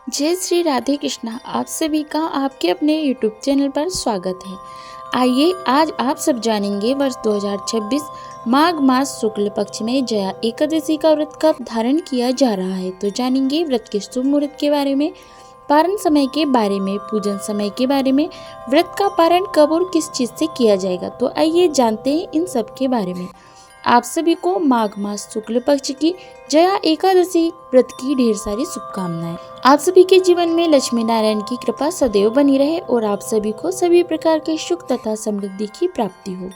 जय श्री राधे कृष्णा। आप सभी का आपके अपने YouTube चैनल पर स्वागत है। आइए आज आप सब जानेंगे वर्ष 2026 माघ मास शुक्ल पक्ष में जया एकादशी का व्रत कब धारण किया जा रहा है। तो जानेंगे व्रत के शुभ मुहूर्त के बारे में, पारण समय के बारे में, पूजन समय के बारे में, व्रत का पारण कब और किस चीज से किया जाएगा। तो आइए जानते हैं इन सब के बारे में। आप सभी को माघ मास शुक्ल पक्ष की जया एकादशी व्रत की ढेर सारी शुभकामनाएं। आप सभी के जीवन में लक्ष्मी नारायण की कृपा सदैव बनी रहे और आप सभी को सभी प्रकार के सुख तथा समृद्धि की प्राप्ति हो।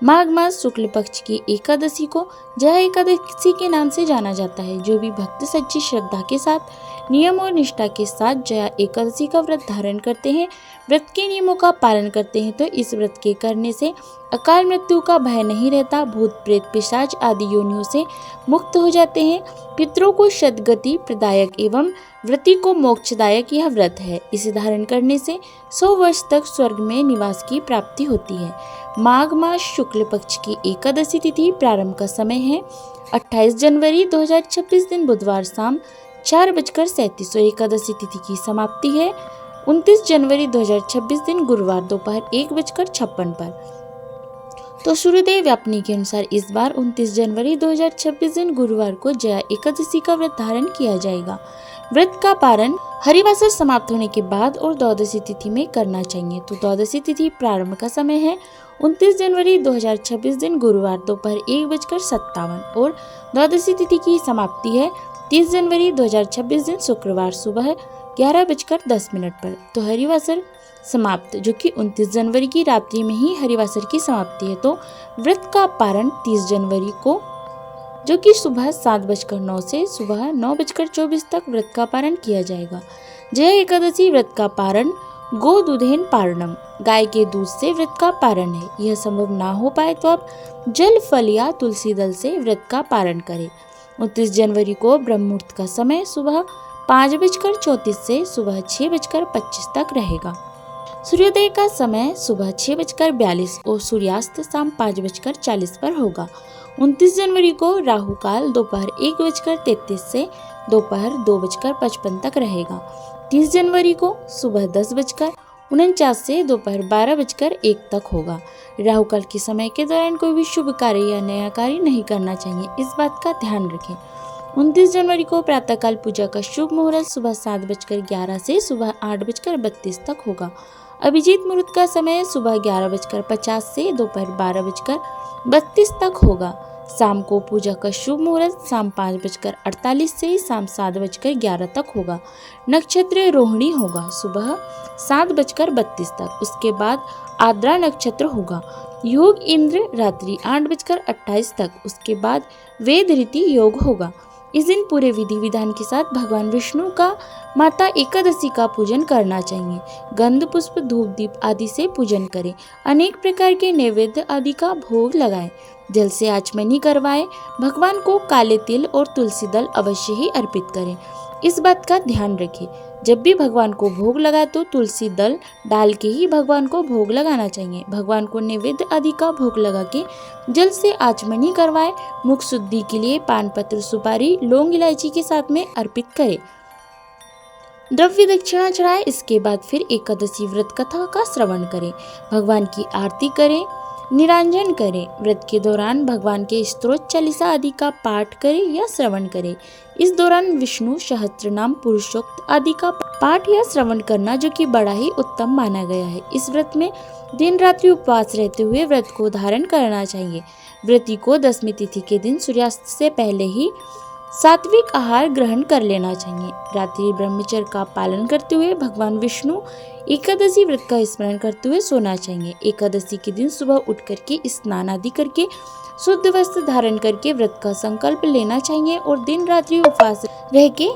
माघ मास शुक्ल पक्ष की एकादशी को जया एकादशी के नाम से जाना जाता है। जो भी भक्त सच्ची श्रद्धा के साथ नियम और निष्ठा के साथ जया एकादशी का व्रत धारण करते हैं, व्रत के नियमों का पालन करते हैं, तो इस व्रत के करने से अकाल मृत्यु का भय नहीं रहता। भूत प्रेत पिशाच आदि योनियों से मुक्त हो जाते हैं। पितरों को सद्गति प्रदायक एवं व्रती को मोक्षदायक यह व्रत है। इसे धारण करने से 100 वर्ष तक स्वर्ग में निवास की प्राप्ति होती है। माघ मास शुक्ल पक्ष की एकादशी तिथि प्रारंभ का समय है 28 जनवरी 2026 दिन बुधवार शाम 4:37 और एकादशी तिथि की समाप्ति है 29 जनवरी 2026 दिन गुरुवार दोपहर 1:56 पर। तो सूर्योदय व्यापनी के अनुसार इस बार 29 जनवरी 2026 दिन गुरुवार को जया एकादशी का व्रत धारण किया जाएगा। व्रत का पारण हरिवासर समाप्त होने के बाद और द्वादशी तिथि में करना चाहिए। तो द्वादशी तिथि प्रारंभ का समय है 29 जनवरी 2026 दिन गुरुवार दोपहर 1:57 और द्वादशी तिथि की समाप्ति है 30 जनवरी 2026 दिन शुक्रवार सुबह 11:10 पर। तो हरिवासर समाप्त जो कि 29 जनवरी की रात्रि में ही हरिवासर की समाप्ति है। तो व्रत का पारण 30 जनवरी को जो कि सुबह 7:09 से सुबह 9:24 तक व्रत का पारण किया जाएगा। जया एकादशी व्रत का पारण गो दूधेन पारणम, गाय के दूध से व्रत का पारण है। यह संभव ना हो पाए तो आप जल फल या तुलसी दल से व्रत का पारण करें। 29 जनवरी को ब्रह्म मुहूर्त का समय सुबह 5:34 से सुबह 6:25 तक रहेगा। सूर्योदय का समय सुबह 6:42 और सूर्यास्त शाम 5:40 पर होगा। 29 जनवरी को राहु काल दोपहर 1:33 से दोपहर 2:55 तक रहेगा। 30 जनवरी को सुबह 10:49 से दोपहर 12:01 तक होगा। राहु काल के समय के दौरान कोई भी शुभ कार्य या नया कार्य नहीं करना चाहिए, इस बात का ध्यान रखें। 29 जनवरी को प्रातःकाल पूजा का शुभ मुहूर्त सुबह 7:11 से सुबह 8:32 तक होगा। अभिजीत मुहूर्त का समय सुबह 11:50 से दोपहर 12:32 तक होगा। शाम को पूजा का शुभ मुहूर्त शाम 5:48 से शाम 7:11 तक होगा। नक्षत्र रोहिणी होगा सुबह 7:32 तक, उसके बाद आद्रा नक्षत्र होगा। योग इंद्र रात्रि 8:28 तक, उसके बाद वेद रीति योग होगा। इस दिन पूरे विधि विधान के साथ भगवान विष्णु का माता एकादशी का पूजन करना चाहिए। गंध पुष्प धूप दीप आदि से पूजन करें। अनेक प्रकार के नैवेद्य आदि का भोग लगाएं। जल से आचमनी करवाएं। भगवान को काले तिल और तुलसी दल अवश्य ही अर्पित करें। इस बात का ध्यान रखें, जब भी भगवान को भोग लगाए तो तुलसी दल डाल के ही भगवान को भोग लगाना चाहिए। भगवान को नैवेद्य आदि का भोग लगा के जल से आचमनी करवाएं। मुख शुद्धि के लिए पान पत्र सुपारी लौंग इलायची के साथ में अर्पित करें। द्रव्य दक्षिणा चढ़ाएं। इसके बाद फिर एकादशी व्रत कथा का श्रवण करें। भगवान की आरती करें, निरांजन करें। व्रत के दौरान भगवान के स्तोत्र चालीसा आदि का पाठ करें या श्रवण करें। इस दौरान विष्णु सहस्त्र नाम पुरुषोक्त आदि का पाठ या श्रवण करना जो कि बड़ा ही उत्तम माना गया है। इस व्रत में दिन रात्रि उपवास रहते हुए व्रत को धारण करना चाहिए। व्रती को 10वीं तिथि के दिन सूर्यास्त से पहले ही सात्विक आहार ग्रहण कर लेना चाहिए। रात्रि ब्रह्मचर्य का पालन करते हुए भगवान विष्णु एकादशी व्रत का स्मरण करते हुए सोना चाहिए। एकादशी के दिन सुबह उठ करके स्नान आदि करके शुद्ध वस्त्र धारण करके व्रत का संकल्प लेना चाहिए और दिन रात्रि उपवास रह के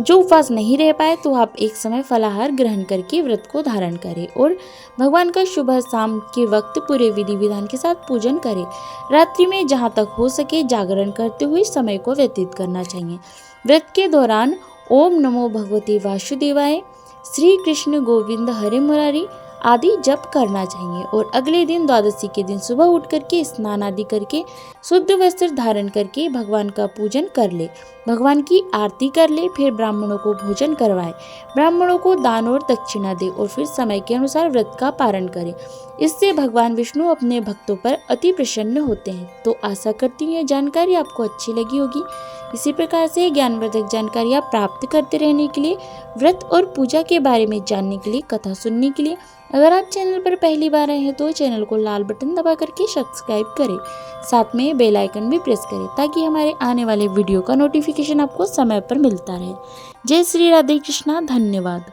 जो उपवास नहीं रह पाए तो आप एक समय फलाहार ग्रहण करके व्रत को धारण करें और भगवान का सुबह शाम के वक्त पूरे विधि विधान के साथ पूजन करें। रात्रि में जहाँ तक हो सके जागरण करते हुए समय को व्यतीत करना चाहिए। व्रत के दौरान ओम नमो भगवते वासुदेवाय, श्री कृष्ण गोविंद हरे मुरारी आदि जप करना चाहिए। और अगले दिन द्वादशी के दिन सुबह उठ करके स्नान आदि करके शुद्ध वस्त्र धारण करके भगवान का पूजन कर ले, भगवान की आरती कर ले, फिर ब्राह्मणों को भोजन करवाए, ब्राह्मणों को दान और दक्षिणा दे और फिर समय के अनुसार व्रत का पारण करे। इससे भगवान विष्णु अपने भक्तों पर अति प्रसन्न होते हैं। तो आशा करती हूँ ये जानकारी आपको अच्छी लगी होगी। इसी प्रकार से ज्ञानवर्धक जानकारियाँ प्राप्त करते रहने के लिए, व्रत और पूजा के बारे में जानने के लिए, कथा सुनने के लिए अगर आप चैनल पर पहली बार आए हैं तो चैनल को लाल बटन दबा करके सब्सक्राइब करें, साथ में बेल आइकन भी प्रेस करें ताकि हमारे आने वाले वीडियो का नोटिफिकेशन आपको समय पर मिलता रहे। जय श्री राधे कृष्णा, धन्यवाद।